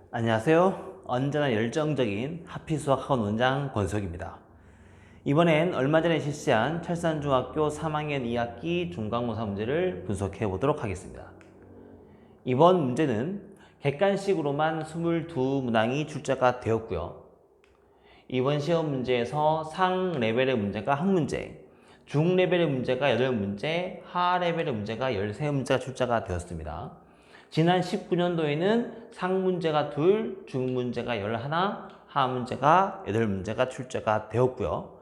안녕하세요. 언제나 열정적인 하피수학학원 원장 권석입니다. 이번엔 얼마 전에 실시한 철산중학교 3학년 2학기 중간고사 문제를 분석해 보도록 하겠습니다. 이번 문제는 객관식으로만 22문항이 출제가 되었고요. 이번 시험 문제에서 상 레벨의 문제가 1문제, 중 레벨의 문제가 8문제, 하 레벨의 문제가 13문제가 출제가 되었습니다. 지난 19년도에는 상 문제가 2, 중 문제가 11, 하 문제가 8문제가 출제가 되었고요.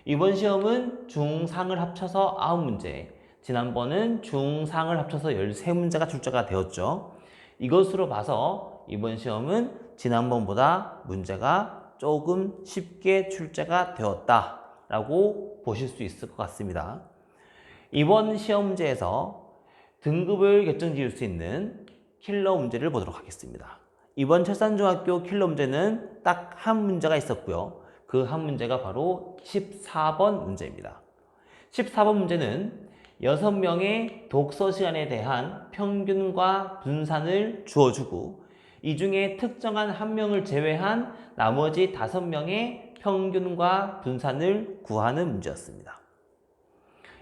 이번 시험은 중상을 합쳐서 9문제, 지난번은 중상을 합쳐서 13문제가 출제가 되었죠. 이것으로 봐서 이번 시험은 지난번보다 문제가 조금 쉽게 출제가 되었다라고 보실 수 있을 것 같습니다. 이번 시험 문제에서 등급을 결정지을 수 있는 킬러 문제를 보도록 하겠습니다. 이번 철산중학교 킬러 문제는 딱 한 문제가 있었고요. 그 한 문제가 바로 14번 문제입니다. 14번 문제는 6명의 독서 시간에 대한 평균과 분산을 주어주고 이 중에 특정한 한 명을 제외한 나머지 5명의 평균과 분산을 구하는 문제였습니다.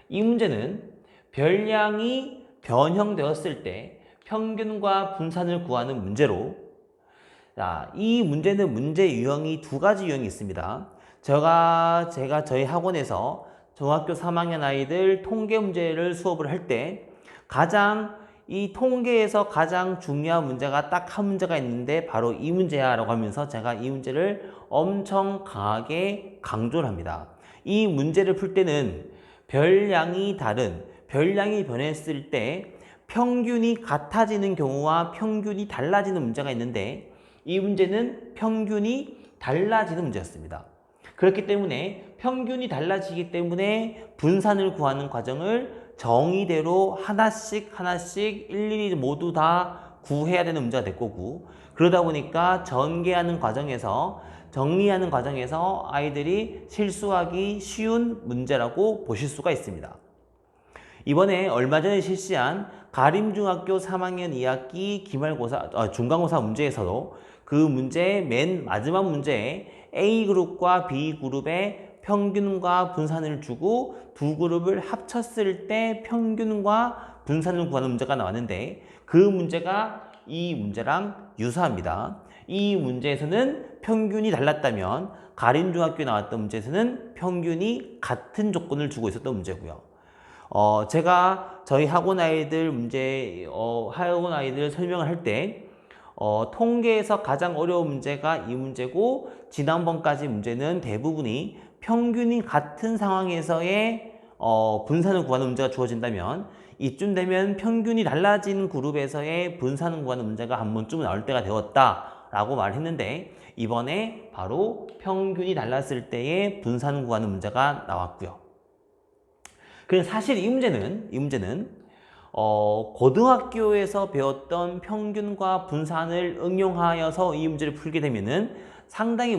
이 문제는 별량이 변형되었을 때 평균과 분산을 구하는 문제로, 이 문제는 문제 유형이 2가지 유형이 있습니다. 제가 저희 학원에서 중학교 3학년 아이들 통계 문제를 수업을 할 때 이 통계에서 가장 중요한 문제가 딱 한 문제가 있는데 바로 이 문제야 라고 하면서 제가 이 문제를 엄청 강하게 강조를 합니다. 이 문제를 풀 때는 별량이 변했을 때 평균이 같아지는 경우와 평균이 달라지는 문제가 있는데 이 문제는 평균이 달라지는 문제였습니다. 그렇기 때문에 평균이 달라지기 때문에 분산을 구하는 과정을 정의대로 하나씩 일일이 모두 다 구해야 되는 문제가 될 거고, 그러다 보니까 정리하는 과정에서 아이들이 실수하기 쉬운 문제라고 보실 수가 있습니다. 이번에 얼마 전에 실시한 가림중학교 3학년 2학기 중간고사 문제에서도 그 문제의 맨 마지막 문제에 A그룹과 B그룹의 평균과 분산을 주고 두 그룹을 합쳤을 때 평균과 분산을 구하는 문제가 나왔는데 그 문제가 이 문제랑 유사합니다. 이 문제에서는 평균이 달랐다면 가림중학교에 나왔던 문제에서는 평균이 같은 조건을 주고 있었던 문제고요. 제가 저희 학원 아이들 설명을 할 때, 통계에서 가장 어려운 문제가 이 문제고, 지난번까지 문제는 대부분이 평균이 같은 상황에서의 분산을 구하는 문제가 주어진다면, 이쯤 되면 평균이 달라진 그룹에서의 분산을 구하는 문제가 한 번쯤은 나올 때가 되었다라고 말했는데, 이번에 바로 평균이 달랐을 때의 분산을 구하는 문제가 나왔고요. 그래서 사실 이 문제는 고등학교에서 배웠던 평균과 분산을 응용하여서 이 문제를 풀게 되면은 상당히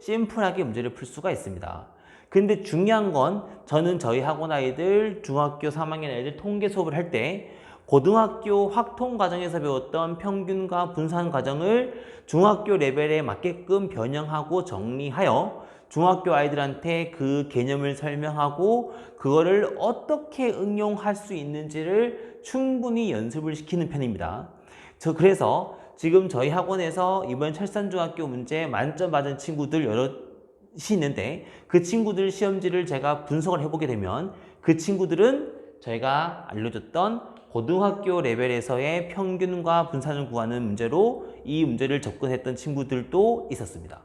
심플하게 문제를 풀 수가 있습니다. 근데 중요한 건 저는 저희 학원 아이들, 중학교 3학년 아이들 통계 수업을 할 때 고등학교 확통 과정에서 배웠던 평균과 분산 과정을 중학교 레벨에 맞게끔 변형하고 정리하여 중학교 아이들한테 그 개념을 설명하고 그거를 어떻게 응용할 수 있는지를 충분히 연습을 시키는 편입니다. 그래서 지금 저희 학원에서 이번 철산중학교 문제 만점 받은 친구들 여럿이 있는데 그 친구들 시험지를 제가 분석을 해보게 되면 그 친구들은 저희가 알려줬던 고등학교 레벨에서의 평균과 분산을 구하는 문제로 이 문제를 접근했던 친구들도 있었습니다.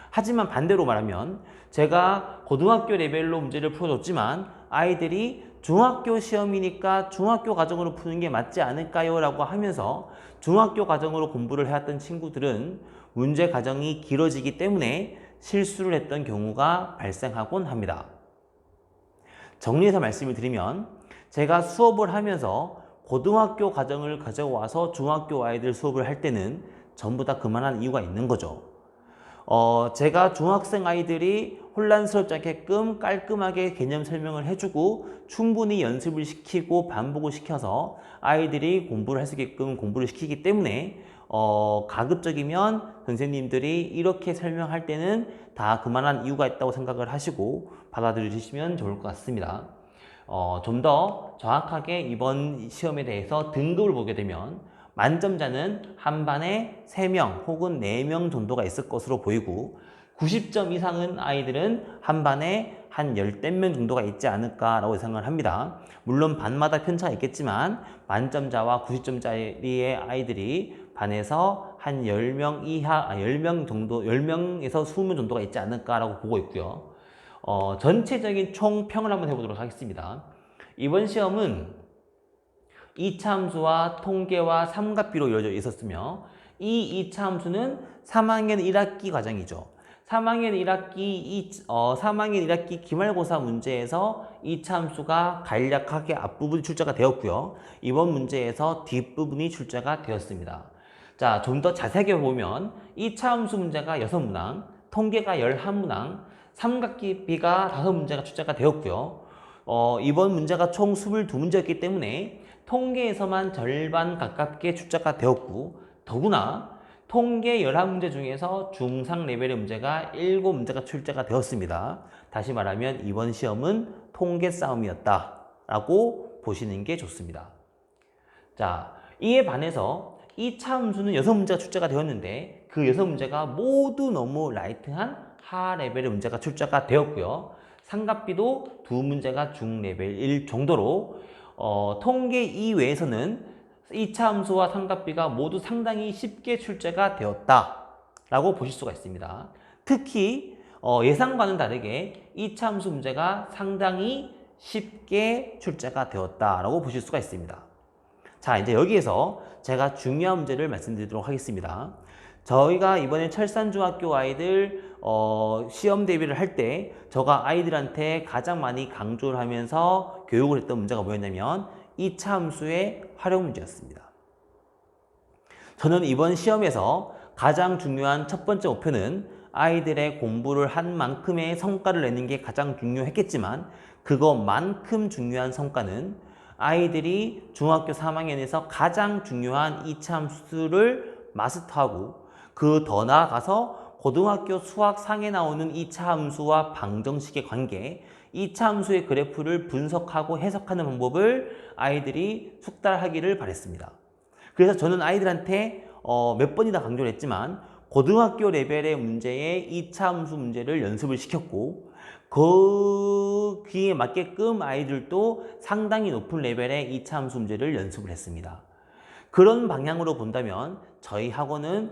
하지만 반대로 말하면 제가 고등학교 레벨로 문제를 풀어줬지만 아이들이 중학교 시험이니까 중학교 과정으로 푸는 게 맞지 않을까요? 라고 하면서 중학교 과정으로 공부를 해왔던 친구들은 문제 과정이 길어지기 때문에 실수를 했던 경우가 발생하곤 합니다. 정리해서 말씀을 드리면 제가 수업을 하면서 고등학교 과정을 가져와서 중학교 아이들 수업을 할 때는 전부 다 그만한 이유가 있는 거죠. 제가 중학생 아이들이 혼란스럽지 않게끔 깔끔하게 개념 설명을 해주고 충분히 연습을 시키고 반복을 시켜서 아이들이 공부를 할 수 있게끔 공부를 시키기 때문에 가급적이면 선생님들이 이렇게 설명할 때는 다 그만한 이유가 있다고 생각을 하시고 받아들여 주시면 좋을 것 같습니다. 좀 더 정확하게 이번 시험에 대해서 등급을 보게 되면 만점자는 한 반에 3명 혹은 4명 정도가 있을 것으로 보이고 90점 이상은 아이들은 한 반에 한 10명 정도가 있지 않을까라고 예상을 합니다. 물론 반마다 편차가 있겠지만 만점자와 90점짜리의 아이들이 반에서 한 10명 이하, 10명 정도, 10명에서 20명 정도가 있지 않을까라고 보고 있고요. 전체적인 총평을 한번 해보도록 하겠습니다. 이번 시험은 2차 함수와 통계와 삼각비로 이루어져 있었으며 이 2차 함수는 3학년 1학기 과정이죠. 3학년 1학기 기말고사 문제에서 2차 함수가 간략하게 앞부분이 출제가 되었고요. 이번 문제에서 뒷부분이 출제가 되었습니다. 자, 좀 더 자세하게 보면 2차 함수 문제가 6문항, 통계가 11문항, 삼각비가 5문제가 출제가 되었고요. 이번 문제가 총 22문제였기 때문에 통계에서만 절반 가깝게 출제가 되었고 더구나 통계 11문제 중에서 중상 레벨의 문제가 7문제가 출제가 되었습니다. 다시 말하면 이번 시험은 통계 싸움이었다라고 보시는 게 좋습니다. 자, 이에 반해서 2차 함수는 6문제가 출제가 되었는데 그 6문제가 모두 너무 라이트한 하 레벨의 문제가 출제가 되었고요. 삼각비도 2문제가 중 레벨 1 정도로 통계 이외에서는 2차 함수와 삼각비가 모두 상당히 쉽게 출제가 되었다라고 보실 수가 있습니다. 특히 예상과는 다르게 2차 함수 문제가 상당히 쉽게 출제가 되었다라고 보실 수가 있습니다. 자, 이제 여기에서 제가 중요한 문제를 말씀드리도록 하겠습니다. 저희가 이번에 철산중학교 아이들 시험 대비를 할 때 제가 아이들한테 가장 많이 강조를 하면서 교육을 했던 문제가 뭐였냐면 2차 함수의 활용 문제였습니다. 저는 이번 시험에서 가장 중요한 첫 번째 목표는 아이들의 공부를 한 만큼의 성과를 내는 게 가장 중요했겠지만 그것만큼 중요한 성과는 아이들이 중학교 3학년에서 가장 중요한 2차 함수를 마스터하고 그 더 나아가서 고등학교 수학 상에 나오는 2차 함수와 방정식의 관계, 2차 함수의 그래프를 분석하고 해석하는 방법을 아이들이 숙달하기를 바랬습니다. 그래서 저는 아이들한테 몇 번이나 강조를 했지만 고등학교 레벨의 문제에 2차 함수 문제를 연습을 시켰고 거기에 맞게끔 아이들도 상당히 높은 레벨의 2차 함수 문제를 연습을 했습니다. 그런 방향으로 본다면 저희 학원은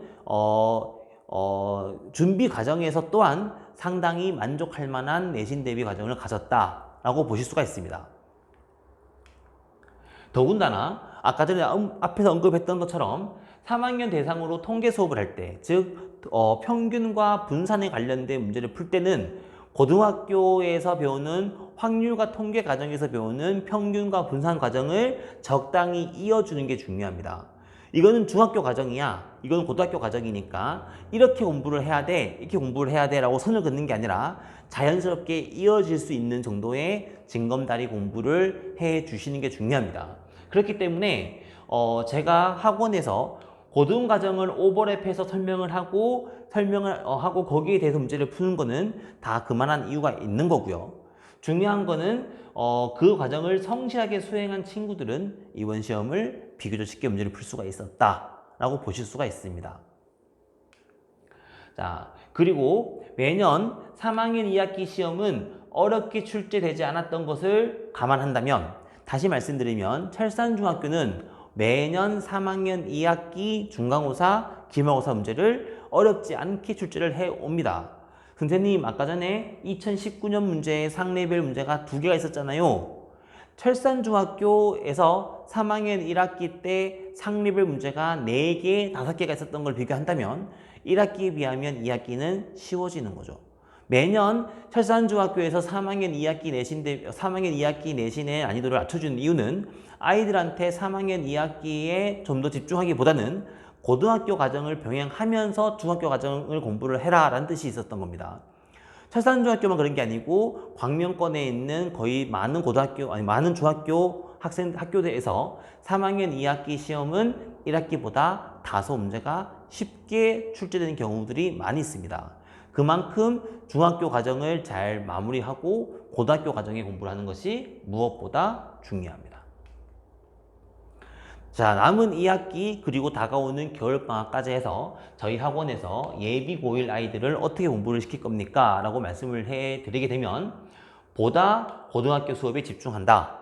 준비 과정에서 또한 상당히 만족할 만한 내신 대비 과정을 가졌다라고 보실 수가 있습니다. 더군다나 아까 전에 앞에서 언급했던 것처럼 3학년 대상으로 통계 수업을 할 때, 즉 평균과 분산에 관련된 문제를 풀 때는 고등학교에서 배우는 확률과 통계 과정에서 배우는 평균과 분산 과정을 적당히 이어주는 게 중요합니다. 이거는 중학교 과정이야, 이거는 고등학교 과정이니까 이렇게 공부를 해야 돼, 이렇게 공부를 해야 돼 라고 선을 긋는 게 아니라 자연스럽게 이어질 수 있는 정도의 징검다리 공부를 해 주시는 게 중요합니다. 그렇기 때문에 제가 학원에서 고등 과정을 오버랩해서 설명을 하고 거기에 대해서 문제를 푸는 거는 다 그만한 이유가 있는 거고요. 중요한 거는 그 과정을 성실하게 수행한 친구들은 이번 시험을 비교적 쉽게 문제를 풀 수가 있었다라고 보실 수가 있습니다. 자, 그리고 매년 3학년 2학기 시험은 어렵게 출제되지 않았던 것을 감안한다면 다시 말씀드리면 철산중학교는 매년 3학년 2학기 중간고사, 기말고사 문제를 어렵지 않게 출제를 해옵니다. 선생님, 아까 전에 2019년 문제에 상레벨 문제가 2개가 있었잖아요. 철산중학교에서 3학년 1학기 때 상레벨 문제가 4개, 5개가 있었던 걸 비교한다면 1학기에 비하면 2학기는 쉬워지는 거죠. 매년 철산중학교에서 3학년 2학기 내신의 난이도를 낮춰주는 이유는 아이들한테 3학년 2학기에 좀 더 집중하기보다는 고등학교 과정을 병행하면서 중학교 과정을 공부를 해라 라는 뜻이 있었던 겁니다. 철산중학교만 그런 게 아니고 광명권에 있는 거의 많은 고등학교, 아니 많은 중학교 학교들에서 3학년 2학기 시험은 1학기보다 다소 문제가 쉽게 출제되는 경우들이 많이 있습니다. 그만큼 중학교 과정을 잘 마무리하고 고등학교 과정에 공부를 하는 것이 무엇보다 중요합니다. 자, 남은 2학기 그리고 다가오는 겨울방학까지 해서 저희 학원에서 예비 고1 아이들을 어떻게 공부를 시킬 겁니까? 라고 말씀을 해드리게 되면 보다 고등학교 수업에 집중한다.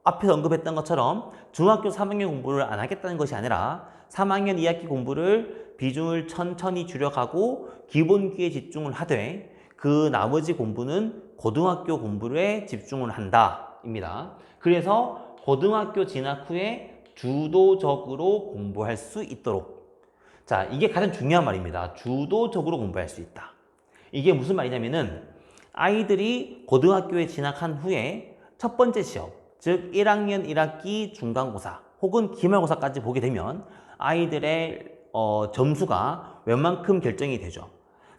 앞에서 언급했던 것처럼 중학교 3학년 공부를 안 하겠다는 것이 아니라 3학년 2학기 공부를 비중을 천천히 줄여가고 기본기에 집중을 하되 그 나머지 공부는 고등학교 공부에 집중을 한다 입니다. 그래서 고등학교 진학 후에 주도적으로 공부할 수 있도록, 자, 이게 가장 중요한 말입니다. 주도적으로 공부할 수 있다. 이게 무슨 말이냐면은 아이들이 고등학교에 진학한 후에 첫 번째 시험, 즉 1학년 1학기 중간고사 혹은 기말고사까지 보게 되면 아이들의 점수가 웬만큼 결정이 되죠.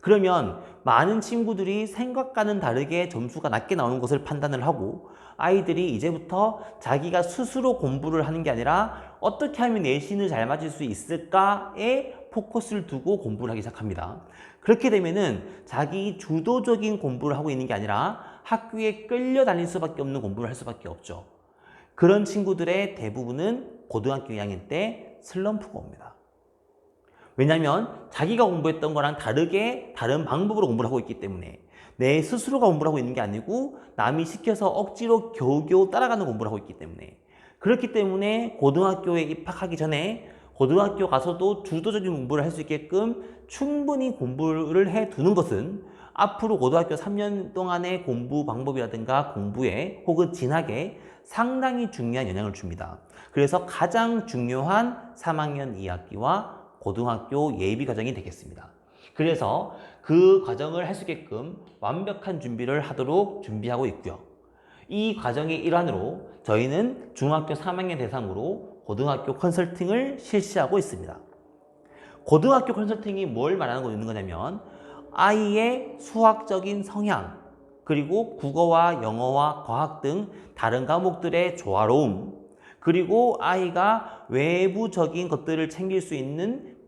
그러면 많은 친구들이 생각과는 다르게 점수가 낮게 나오는 것을 판단을 하고 아이들이 이제부터 자기가 스스로 공부를 하는 게 아니라 어떻게 하면 내신을 잘 맞을 수 있을까에 포커스를 두고 공부를 하기 시작합니다. 그렇게 되면은 자기 주도적인 공부를 하고 있는 게 아니라 학교에 끌려다닐 수밖에 없는 공부를 할 수밖에 없죠. 그런 친구들의 대부분은 고등학교 2학년 때 슬럼프가 옵니다. 왜냐하면 자기가 공부했던 거랑 다르게 다른 방법으로 공부를 하고 있기 때문에 내 스스로가 공부를 하고 있는 게 아니고 남이 시켜서 억지로 겨우겨우 따라가는 공부를 하고 있기 때문에, 그렇기 때문에 고등학교에 입학하기 전에 고등학교 가서도 주도적인 공부를 할 수 있게끔 충분히 공부를 해두는 것은 앞으로 고등학교 3년 동안의 공부 방법이라든가 공부에 혹은 진학에 상당히 중요한 영향을 줍니다. 그래서 가장 중요한 3학년 2학기와 고등학교 예비 과정이 되겠습니다. 그래서 그 과정을 할 수 있게끔 완벽한 준비를 하도록 준비하고 있고요. 이 과정의 일환으로 저희는 중학교 3학년 대상으로 고등학교 컨설팅을 실시하고 있습니다. 고등학교 컨설팅이 뭘 말하는 거냐면 아이의 수학적인 성향, 그리고 국어와 영어와 과학 등 다른 과목들의 조화로움, 그리고 아이가 외부적인 것들을 챙길 수 있는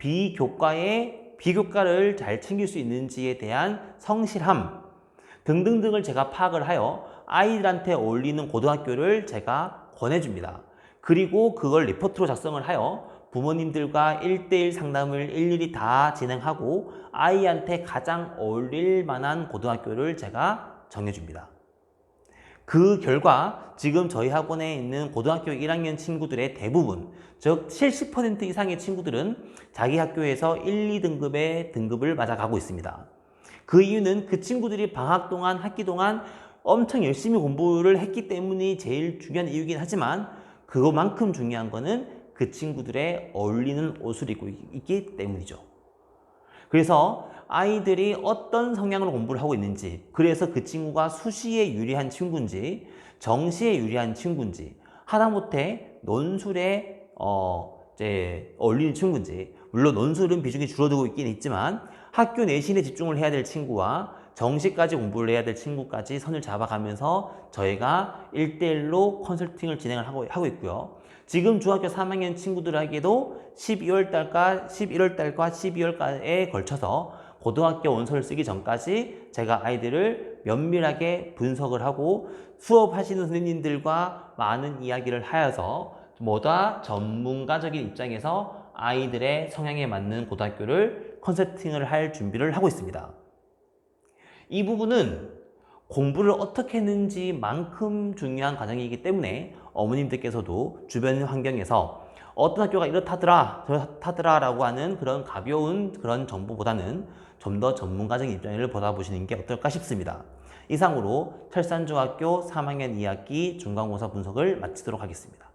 비교과를 잘 챙길 수 있는지에 대한 성실함 등등등을 제가 파악을 하여 아이들한테 어울리는 고등학교를 제가 권해줍니다. 그리고 그걸 리포트로 작성을 하여 부모님들과 1대1 상담을 일일이 다 진행하고 아이한테 가장 어울릴 만한 고등학교를 제가 정해줍니다. 그 결과 지금 저희 학원에 있는 고등학교 1학년 친구들의 대부분, 즉 70% 이상의 친구들은 자기 학교에서 1, 2등급의 등급을 맞아가고 있습니다. 그 이유는 그 친구들이 방학 동안, 학기 동안 엄청 열심히 공부를 했기 때문이 제일 중요한 이유긴 하지만 그것만큼 중요한 거는 그 친구들의 어울리는 옷을 입고 있기 때문이죠. 그래서 아이들이 어떤 성향으로 공부를 하고 있는지, 그래서 그 친구가 수시에 유리한 친구인지 정시에 유리한 친구인지, 하다못해 논술에 어울리는 친구인지, 물론 논술은 비중이 줄어들고 있긴 있지만 학교 내신에 집중을 해야 될 친구와 정시까지 공부를 해야 될 친구까지 선을 잡아가면서 저희가 1대1로 컨설팅을 진행을 하고 있고요. 지금 중학교 3학년 친구들에게도 11월달과 12월까지에 걸쳐서 고등학교 원서를 쓰기 전까지 제가 아이들을 면밀하게 분석을 하고 수업하시는 선생님들과 많은 이야기를 하여서 보다 전문가적인 입장에서 아이들의 성향에 맞는 고등학교를 컨설팅을 할 준비를 하고 있습니다. 이 부분은 공부를 어떻게 했는지만큼 중요한 과정이기 때문에 어머님들께서도 주변 환경에서 어떤 학교가 이렇다더라 저렇다더라 라고 하는 그런 가벼운 그런 정보보다는 좀 더 전문가적인 입장을 보다보시는 게 어떨까 싶습니다. 이상으로 철산중학교 3학년 2학기 중간고사 분석을 마치도록 하겠습니다.